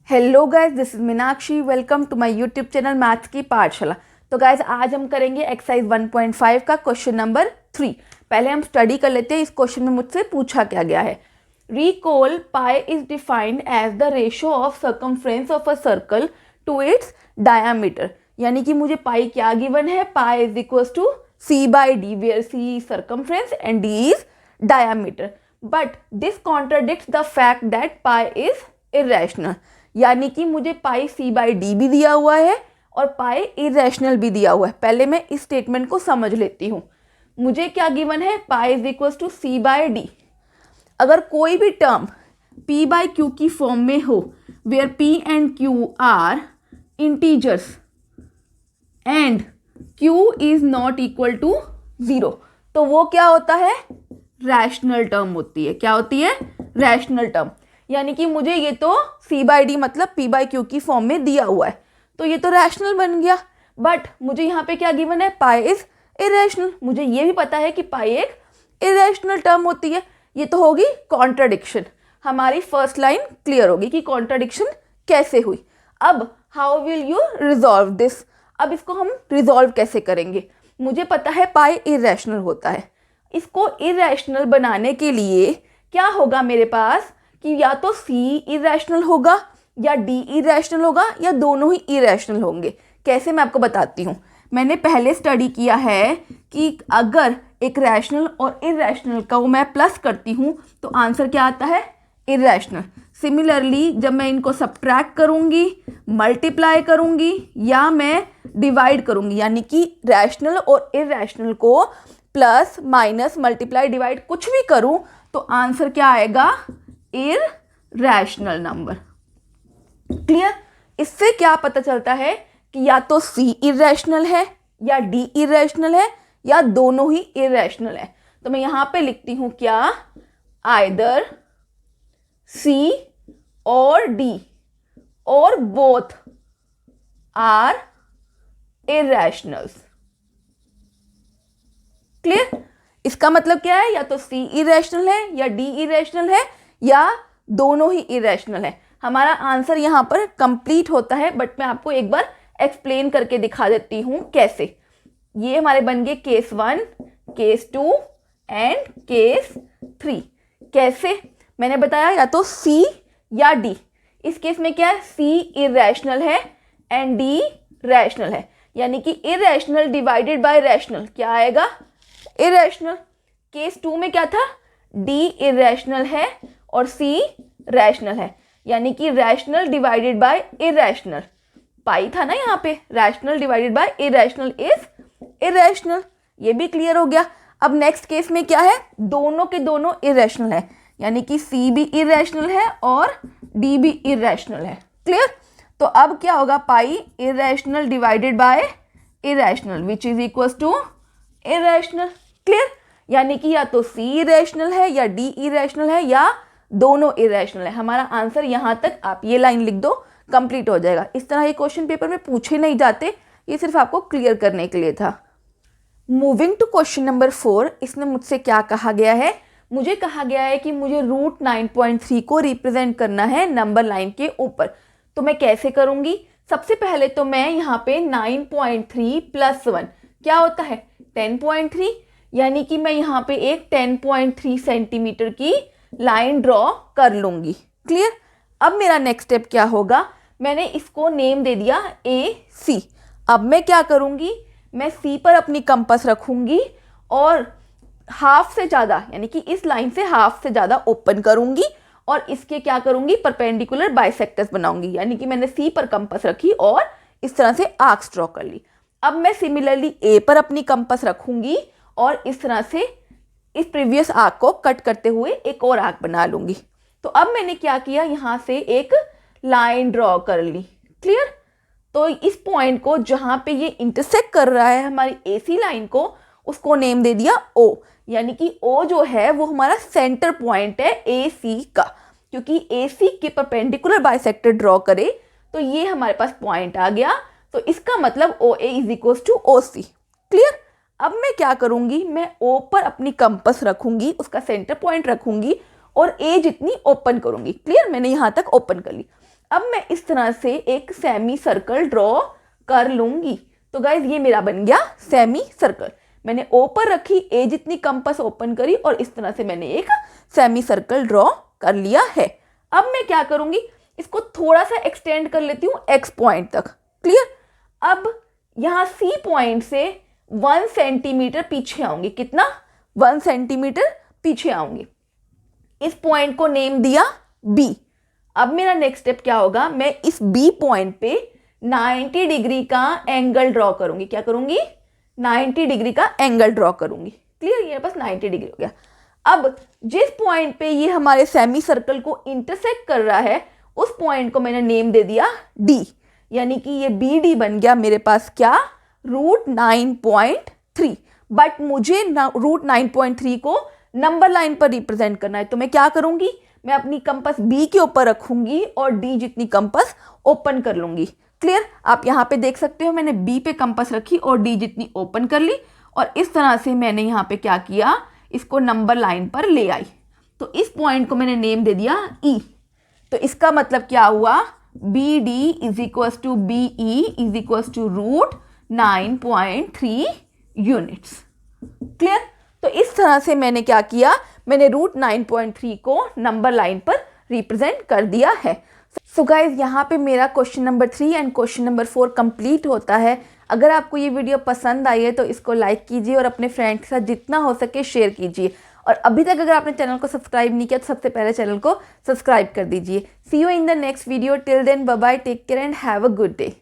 Hello guys, this is Meenakshi. Welcome to my YouTube channel maths की पाठशाला। तो guys, आज हम करेंगे एक्सरसाइज 1.5 का क्वेश्चन नंबर 3। पहले हम स्टडी कर लेते हैं इस क्वेश्चन में मुझसे पूछा क्या गया है। Recall pi is defined as the ratio of circumference of a circle to its diameter. यानी कि मुझे पाई क्या गिवन है, pi is equal to C by D, where C is circumference and D is diameter. But this contradicts the fact that pi is irrational. यानी कि मुझे पाई सी by D भी दिया हुआ है और पाई इरेशनल भी दिया हुआ है। पहले मैं इस स्टेटमेंट को समझ लेती हूँ। मुझे क्या गिवन है, pi is equal to C by D. अगर कोई भी टर्म p बाई क्यू की फॉर्म में हो, where p and q are integers and q is not equal to 0, तो वो क्या होता है, रैशनल टर्म होती है। क्या होती है, रैशनल टर्म। यानी कि मुझे ये तो c बाई डी मतलब p बाई क्यू की फॉर्म में दिया हुआ है, तो ये तो रैशनल बन गया। बट मुझे यहाँ पे क्या गिवन है, पाई इज इरेशनल। मुझे ये भी पता है कि पाई एक इरेशनल टर्म होती है। ये तो होगी कॉन्ट्राडिक्शन। हमारी फर्स्ट लाइन क्लियर होगी कि कॉन्ट्राडिक्शन कैसे हुई। अब how will you resolve this. अब इसको हम रिजॉल्व कैसे करेंगे। मुझे पता है पाई इरेशनल होता है। इसको इरेशनल बनाने के लिए क्या होगा मेरे पास, कि या तो C इरेशनल होगा या D इरेशनल होगा या दोनों ही इरेशनल होंगे। कैसे, मैं आपको बताती हूँ। मैंने पहले स्टडी किया है कि अगर एक रैशनल और इरेशनल का वो मैं प्लस करती हूँ तो आंसर क्या आता है, इरेशनल। सिमिलरली जब मैं इनको सब्ट्रैक्ट करूँगी, मल्टीप्लाई करूँगी या मैं डिवाइड करूँगी, यानी कि रैशनल और इरेशनल को प्लस माइनस मल्टीप्लाई डिवाइड कुछ भी करूँ तो आंसर क्या आएगा, इरैशनल नंबर। क्लियर। इससे क्या पता चलता है कि या तो C इरैशनल है या D इरैशनल है या दोनों ही इरैशनल है। तो मैं यहां पे लिखती हूं क्या, आइदर C और D और बोथ आर इरैशनल्स। क्लियर। इसका मतलब क्या है, या तो C इरेशनल है या D इरेशनल है या दोनों ही इरेशनल है। हमारा आंसर यहाँ पर कंप्लीट होता है। बट मैं आपको एक बार एक्सप्लेन करके दिखा देती हूँ कैसे। ये हमारे बन गए केस 1, केस 2 एंड केस 3। कैसे, मैंने बताया या तो C या D। इस केस में क्या है, C इरेशनल है एंड D रैशनल है। यानी कि इरेशनल डिवाइडेड बाय रैशनल क्या आएगा, इरेशनल। केस 2 में क्या था, D इरेशनल है और C रैशनल है। यानी कि रैशनल डिवाइडेड बाय इरेशनल, पाई था ना यहाँ पे, rational divided by irrational is irrational. ये भी क्लियर हो गया। अब नेक्स्ट केस में क्या है, दोनों के दोनों इरेशनल है, यानी कि C भी इरेशनल है और D भी इरेशनल है। क्लियर। तो अब क्या होगा, pi irrational divided by irrational which is equal to irrational. Clear. यानी कि या तो C इरेशनल है या D इरेशनल है या दोनों इरेशनल है। हमारा आंसर यहाँ तक, आप ये लाइन लिख दो, कंप्लीट हो जाएगा। इस तरह ये क्वेश्चन पेपर में पूछे नहीं जाते, ये सिर्फ आपको क्लियर करने के लिए था। Moving to question number 4। इसमें मुझसे क्या कहा गया है, मुझे कहा गया है कि मुझे रूट 9.3 को रिप्रेजेंट करना है नंबर लाइन के ऊपर। तो मैं कैसे करूँगी, सबसे पहले तो मैं यहाँ पे 9.3 प्लस 1 क्या होता है, 10.3। यानी कि मैं यहाँ पे एक 10.3 सेंटीमीटर की लाइन ड्रॉ कर लूँगी। क्लियर। अब मेरा नेक्स्ट स्टेप क्या होगा, मैंने इसको नेम दे दिया AC। अब मैं क्या करूँगी, मैं C पर अपनी कंपास रखूँगी और हाफ से ज़्यादा, यानी कि इस लाइन से हाफ से ज़्यादा ओपन करूँगी और इसके क्या करूँगी, परपेंडिकुलर बाइसेक्टर्स बनाऊँगी। यानी कि मैंने C पर कंपास रखी और इस तरह से आर्क्स ड्रॉ कर ली। अब मैं सिमिलरली A पर अपनी कंपास रखूँगी और इस तरह से इस प्रीवियस आर्क को कट करते हुए एक और आर्क बना लूँगी। तो अब मैंने क्या किया, यहाँ से एक लाइन ड्रॉ कर ली। क्लियर। तो इस पॉइंट को जहाँ पे ये इंटरसेक्ट कर रहा है हमारी AC लाइन को, उसको नेम दे दिया O। यानी कि O जो है वो हमारा सेंटर पॉइंट है AC का, क्योंकि AC के परपेंडिकुलर बाइसेक्टर ड्रॉ करे तो ये हमारे पास पॉइंट आ गया। तो इसका मतलब OA is equal to OC। Clear. अब मैं क्या करूँगी, मैं O पर अपनी कंपास रखूँगी, उसका सेंटर पॉइंट रखूँगी और A जितनी ओपन करूँगी। क्लियर। मैंने यहाँ तक ओपन कर ली। अब मैं इस तरह से एक सेमी सर्कल ड्रॉ कर लूंगी। तो गाइज ये मेरा बन गया सेमी सर्कल। मैंने ओ पर रखी, ए जितनी कंपास ओपन करी और इस तरह से मैंने एक सेमी सर्कल ड्रॉ कर लिया है। अब मैं क्या करूंगी, इसको थोड़ा सा एक्सटेंड कर लेती हूँ एक्स पॉइंट तक। क्लियर। अब यहाँ सी पॉइंट से 1 सेंटीमीटर पीछे आऊंगी। कितना? 1 सेंटीमीटर पीछे आऊंगी। इस पॉइंट को नेम दिया बी। अब मेरा नेक्स्ट स्टेप क्या होगा, मैं इस बी पॉइंट पे 90 डिग्री का एंगल ड्रॉ करूंगी। क्या करूंगी? 90 डिग्री का एंगल ड्रॉ करूंगी। क्लियर। ये बस 90 डिग्री हो गया। अब जिस पॉइंट पे ये हमारे सेमी सर्कल को इंटरसेक्ट कर रहा है उस पॉइंट को मैंने नेम दे दिया डी, यानी कि ये बी डी बन गया मेरे पास क्या? √9.3। बट मुझे √9.3 को नंबर लाइन पर रिप्रेजेंट करना है, तो मैं क्या करूंगी, मैं अपनी कंपास बी के ऊपर रखूंगी और डी जितनी कंपास ओपन कर लूंगी। क्लियर। आप यहाँ पे देख सकते हो मैंने बी पे कंपास रखी और डी जितनी ओपन कर ली और इस तरह से मैंने यहाँ पे क्या किया, इसको नंबर लाइन पर ले आई। तो इस पॉइंट को मैंने नेम दे दिया ई। तो इसका मतलब क्या हुआ, B D is equals to B E is equals to √9.3 units. Clear. तो इस तरह से मैंने क्या किया, मैंने √9.3 को नंबर लाइन पर रिप्रेजेंट कर दिया है। सो गाइज यहाँ पे मेरा question number 3 and question number 4 complete होता है। अगर आपको ये वीडियो पसंद आई है तो इसको लाइक कीजिए और अपने फ्रेंड के साथ जितना हो सके शेयर कीजिए। और अभी तक अगर आपने चैनल को सब्सक्राइब नहीं किया तो सबसे पहले चैनल को सब्सक्राइब कर दीजिए। See you in the next video. Till then bye bye, take care and have a good day.